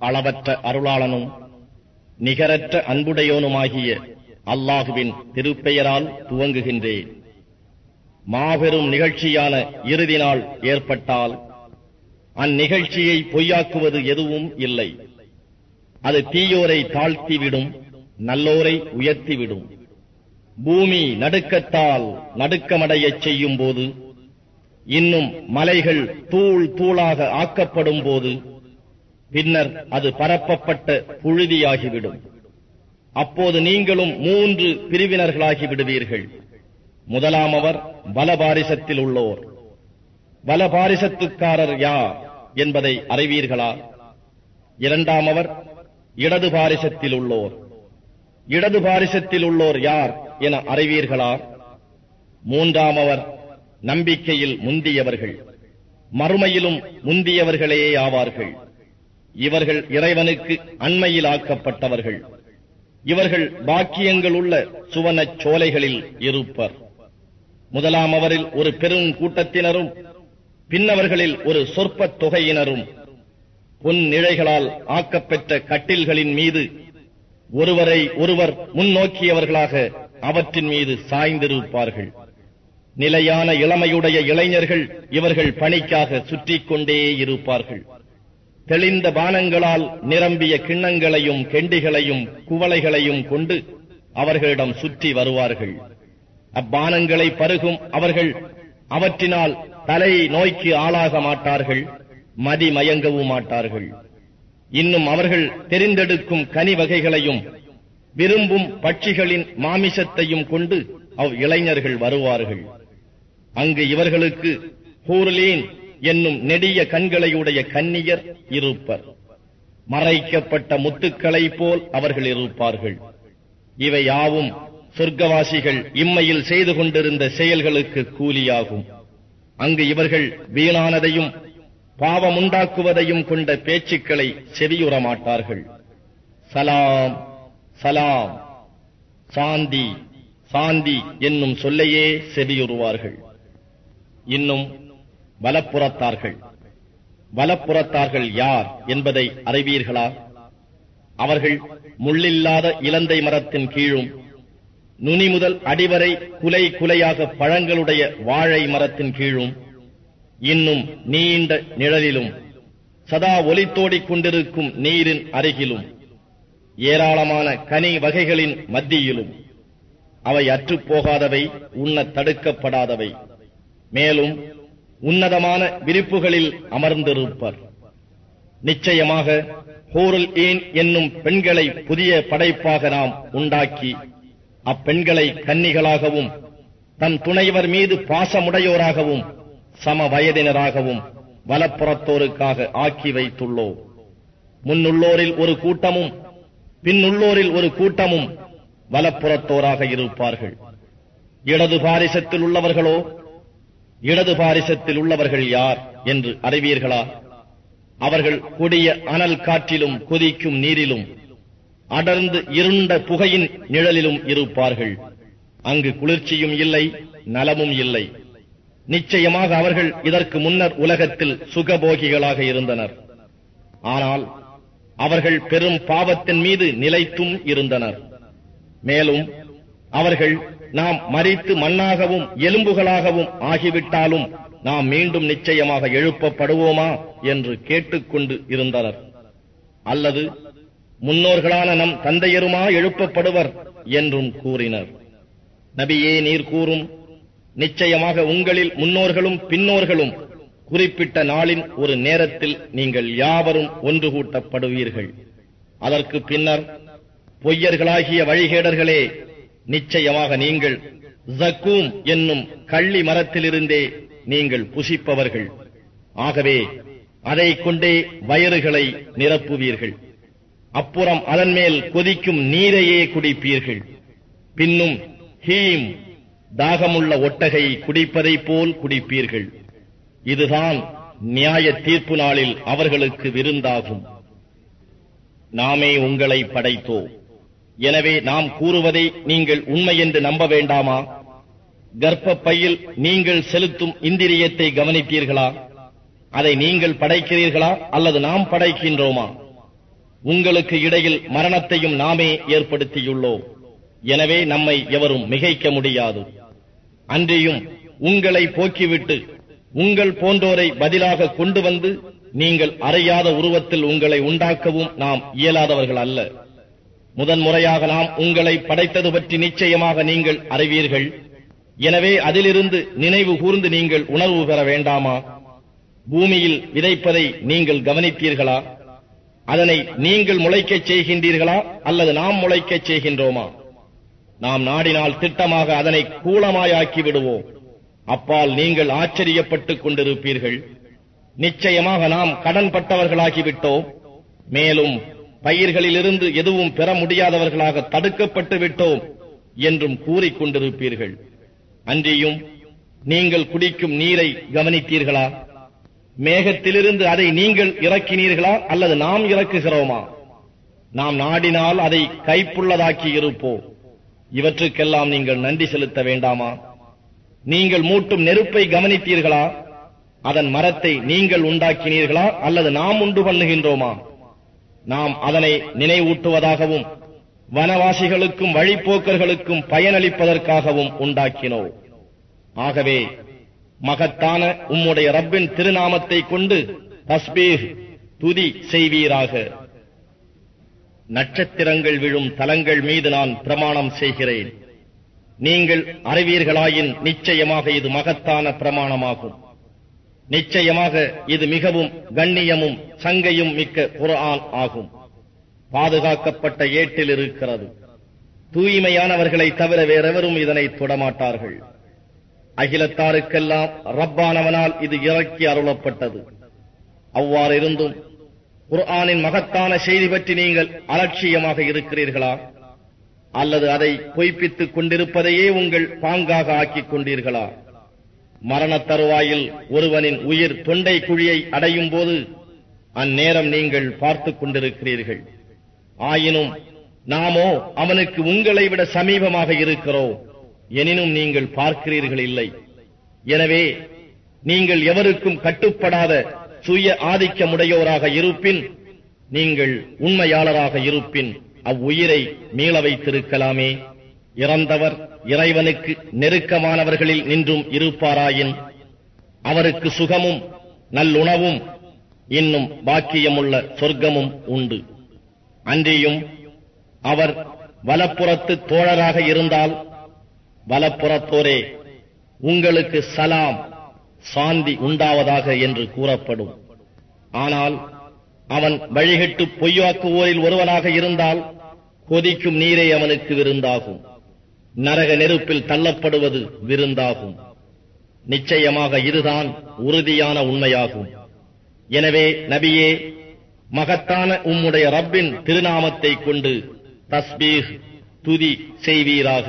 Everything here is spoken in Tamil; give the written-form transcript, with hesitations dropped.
அளவற்ற அருளாளனும் நிகரற்ற அன்புடையோனுமாகிய அல்லாஹுவின் திருப்பெயரால் துவங்குகின்றேன். மாபெரும் நிகழ்ச்சியான இறுதி நாள் ஏற்பட்டால் அந்நிகழ்ச்சியை பொய்யாக்குவது எதுவும் இல்லை. அது தீயோரை தாழ்த்திவிடும், நல்லோரை உயர்த்திவிடும். பூமி நடுக்கத்தால் நடுக்கமடையச் செய்யும் போது, இன்னும் மலைகள் தூள் தூளாக ஆக்கப்படும் போது, பின்னர் அது பரப்பப்பட்ட புழுதியாகிவிடும். அப்போது நீங்களும் 3 பிரிவினர்களாகி விடுவீர்கள். முதலாமவர் வலபாரிசத்தில் உள்ளோர். வலபாரிசத்துக்காரர் யார் என்பதை அறிவீர்களா? இரண்டாமவர் இடது பாரிசத்தில் உள்ளோர். இடது பாரிசத்தில் உள்ளோர் யார் என அறிவீர்களா? மூன்றாமவர் நம்பிக்கையில் முந்தியவர்கள், மறுமையிலும் முந்தியவர்களே ஆவார்கள். இவர்கள் இறைவனுக்கு அண்மையில் ஆக்கப்பட்டவர்கள். இவர்கள் பாக்கியங்கள் உள்ள சுவனச் சோலைகளில் இருப்பர். முதலாமவரில் ஒரு பெரும் கூட்டத்தினரும் பின்னவர்களில் ஒரு சொற்பத் தொகையினரும் பொன் நிழைகளால் ஆக்கப்பெற்ற கட்டில்களின் மீது ஒருவரை ஒருவர் முன்னோக்கியவர்களாக அவற்றின் மீது சாய்ந்திருப்பார்கள். நிலையான இளமையுடைய இளைஞர்கள் இவர்கள் பணிக்காக சுற்றிக் கொண்டே இருப்பார்கள். தெளிந்த பானங்களால் நிரம்பிய கிண்ணங்களையும் கெண்டிகளையும் குவளைகளையும் கொண்டு அவர்களிடம் சுற்றி வருவார்கள். அப்பானங்களை பருகும் அவர்கள் அவற்றினால் தலை நோய்க்கு ஆளாக மாட்டார்கள், மதிமயங்கவும் மாட்டார்கள். இன்னும் அவர்கள் தெரிந்தெடுக்கும் கனி வகைகளையும் விரும்பும் பட்சிகளின் மாமிசத்தையும் கொண்டு இளைஞர்கள் வருவார்கள். அங்கு இவர்களுக்கு ஹூர்லீன் என்னும் நெடிய கண்களையுடைய கன்னியர் இருப்பர். மறைக்கப்பட்ட முத்துக்களை போல் அவர்கள் இருப்பார்கள். இவை யாவும் சொர்க்கவாசிகள் இம்மையில் செய்து கொண்டிருந்த செயல்களுக்கு கூலியாகும். அங்கு இவர்கள் வீணானதையும் பாவமுண்டாக்குவதையும் கொண்ட பேச்சுக்களை செவியுற மாட்டார்கள். சலாம் சலாம், சாந்தி சாந்தி என்னும் சொல்லையே செவியுறுவார்கள். இன்னும் வலப்புறத்தார்கள் யார் என்பதை அறிவீர்களா? அவர்கள் முள்ளில்லாத இலந்தை மரத்தின் கீழும், நுனி முதல் அடிவரை குலை குலையாக பழங்களுடைய வாழை மரத்தின் கீழும், இன்னும் நீண்ட நிழலிலும், சதா ஒலித்தோடிக் கொண்டிருக்கும் நீரின் அருகிலும், ஏராளமான கனி வகைகளின் மத்தியிலும், அவை அற்றுப்போகாதவை, உண்ணத் தடுக்கப்படாதவை, மேலும் உன்னதமான விரிப்புகளில் அமர்ந்திருப்பர். நிச்சயமாக ஹூருல் ஈன் என்னும் பெண்களை புதிய படைப்பாக நாம் உண்டாக்கி அப்பெண்களை கன்னிகளாகவும் தம் துணைவர் மீது பாசமுடையோராகவும் சம வயதினராகவும் வலப்புறத்தோருக்காக ஆக்கி வைத்துள்ளோம். முன்னுள்ளோரில் ஒரு கூட்டமும் பின்னுள்ளோரில் ஒரு கூட்டமும் வலப்புறத்தோராக இருப்பார்கள். இடது பாரிசத்தில் உள்ளவர்களோ, இடது பாரிசத்தில் உள்ளவர்கள் யார் என்று அறிவீர்களா? அவர்கள் கொடிய அனல் காற்றிலும் கொதிக்கும் நீரிலும் அடர்ந்து இருண்ட புகையின் நிழலிலும் இருப்பார்கள். அங்கு குளிர்ச்சியும் இல்லை, நலமும் இல்லை. நிச்சயமாக அவர்கள் இதற்கு முன்னர் உலகத்தில் சுகபோகிகளாக இருந்தனர். ஆனால் அவர்கள் பெரும் பாவத்தின் மீது நிலைத்தும் இருந்தனர். மேலும் அவர்கள் நாம் மரித்து மண்ணாகவும் எலும்புகளாகவும் ஆகிவிட்டாலும் நாம் மீண்டும் நிச்சயமாக எழுப்பப்படுவோமா என்று கேட்டுக்கொண்டு இருந்தனர். அல்லது முன்னோர்களான நம் தந்தையருமா எழுப்பப்படுவர் என்றும் கூறினர். நபியே, நீர் கூறும், நிச்சயமாக உங்களில் முன்னோர்களும் பின்னோர்களும் குறிப்பிட்ட நாளின் ஒரு நேரத்தில் நீங்கள் யாவரும் ஒன்று கூட்டப்படுவீர்கள். அதற்கு பின்னர் பொய்யர்களாகிய வழிகேடர்களே, நிச்சயமாக நீங்கள் ஜக்கூம் என்னும் கள்ளி மரத்திலிருந்தே நீங்கள் புசிப்பவர்கள். ஆகவே அதை கொண்டே வயிறுகளை நிரப்புவீர்கள். அப்புறம் அதன் மேல் கொதிக்கும் நீரையே குடிப்பீர்கள். பின்னும் ஹீம், தாகமுள்ள ஒட்டகை குடிப்பதைப் போல் குடிப்பீர்கள். இதுதான் நியாய தீர்ப்பு நாளில் அவர்களுக்கு விருந்தாகும். நாமே உங்களை படைத்தோம், எனவே நாம் கூறுவதை நீங்கள் உண்மை என்று நம்ப வேண்டாமா? கர்ப்பப்பையில் நீங்கள் செலுத்தும் இந்திரியத்தை கவனித்தீர்களா? அதை நீங்கள் படைக்கிறீர்களா அல்லது நாம் படைக்கின்றோமா? உங்களுக்கு இடையில் மரணத்தையும் நாமே ஏற்படுத்தியுள்ளோம். எனவே நம்மை எவரும் மிகைக்க முடியாது. அன்றியும் உங்களை போக்கிவிட்டு உங்கள் போன்றோரை பதிலாக கொண்டு வந்து நீங்கள் அறியாத உருவத்தில் உங்களை உண்டாக்கவும் நாம் இயலாதவர்கள் அல்ல. முதன்முறையாக நாம் உங்களை படைத்தது பற்றி நிச்சயமாக நீங்கள் அறிவீர்கள். எனவே அதிலிருந்து நினைவு கூர்ந்து நீங்கள் உணர்வு பெற வேண்டாமா? பூமியில் விதைப்பதை நீங்கள் கவனித்தீர்களா? அதனை நீங்கள் முளைக்கச் செய்கின்றீர்களா அல்லது நாம் முளைக்கச் செய்கின்றோமா? நாம் நாடினால் திட்டமாக அதனை கூலமாயாக்கி விடுவோம். அப்பால் நீங்கள் ஆச்சரியப்பட்டுக் கொண்டிருப்பீர்கள். நிச்சயமாக நாம் கடன்பட்டவர்களாகிவிட்டோம். மேலும் பயிர்களிலிருந்து எதுவும் பெற முடியாதவர்களாக தடுக்கப்பட்டு விட்டோம் என்றும் கூறிக்கொண்டிருப்பீர்கள். அன்றியும் நீங்கள் குடிக்கும் நீரை கவனித்தீர்களா? மேகத்திலிருந்து அதை நீங்கள் இறக்கினீர்களா அல்லது நாம் இறக்குகிறோமா? நாம் நாடினால் அதை கைப்புள்ளதாக்கி இருப்போம். இவற்றுக்கெல்லாம் நீங்கள் நன்றி செலுத்த வேண்டாமா? நீங்கள் மூட்டும் நெருப்பை கவனித்தீர்களா? அதன் மரத்தை நீங்கள் உண்டாக்கினீர்களா அல்லது நாம் உண்டு பண்ணுகின்றோமா? நாம் அதனை நினைவூட்டுவதாகவும் வனவாசிகளுக்கும் வழிப்போக்கர்களுக்கும் பயனளிப்பதற்காகவும் உண்டாக்கினோம். ஆகவே மகத்தான உம்முடைய ரப்பின் திருநாமத்தை கொண்டு தஸ்பீஹ் துதி செய்வீராக. நட்சத்திரங்கள் விழும் தலங்கள் மீது நான் பிரமாணம் செய்கிறேன். நீங்கள் அறிவீர்களாயின் நிச்சயமாக இது மகத்தான பிரமாணமாகும். நிச்சயமாக இது மிகவும் கண்ணியமும் சங்கையும் மிக்க குர்ஆன் ஆகும். பாதுகாக்கப்பட்ட ஏட்டில் இருக்கிறது. தூய்மையானவர்களை தவிர வேறெவரும் இதனை தொடமாட்டார்கள். அகிலத்தாருக்கெல்லாம் ரப்பானவனால் இது இறக்கி அருளப்பட்டது. அவ்வாறு இருந்தும் குர்ஆனின் மகத்தான செய்தி பற்றி நீங்கள் அலட்சியமாக இருக்கிறீர்களா? அல்லது அதை பொய்ப்பித்துக் கொண்டிருப்பதையே உங்கள் பாங்காக ஆக்கிக் கொண்டீர்களா? மரணத் தருவாயில் ஒருவனின் உயிர் தொண்டை குழியை அடையும் போது அந்நேரம் நீங்கள் பார்த்துக் கொண்டிருக்கிறீர்கள். ஆயினும் நாமோ அவனுக்கு உங்களை விட சமீபமாக இருக்கிறோம். எனினும் நீங்கள் பார்க்கிறீர்கள் இல்லை. எனவே நீங்கள் எவருக்கும் கட்டுப்படாத சுய ஆதிக்கமுடையோராக இருப்பின், நீங்கள் உண்மையாளராக இருப்பின் அவ்வுயிரை மீள வைத்திருக்கலாமே. இறந்தவர் இறைவனுக்கு நெருக்கமானவர்களில் நின்றும் இருப்பாராயின் அவருக்கு சுகமும் நல்லுணவும் இன்னும் பாக்கியமுள்ள சொர்க்கமும் உண்டு. அன்றியும் அவர் வலப்புறத்து தோழராக இருந்தால், வலப்புறத்தோரே உங்களுக்கு சலாம் சாந்தி உண்டாவதாக என்று கூறப்படும். ஆனால் அவன் வழிகட்டு பொய்யாக்குவோரில் ஒருவனாக இருந்தால் கொதிக்கும் நீரே அவனுக்கு விருந்தாகும். நரக நெருப்பில் தள்ளப்படுவது விருந்தாகும். நிச்சயமாக இதுதான் உறுதியான உண்மையாகும். எனவே நபியே, மகத்தான உம்முடைய ரப்பின் திருநாமத்தை கொண்டு தஸ்பீஹ் துதி செய்வீராக.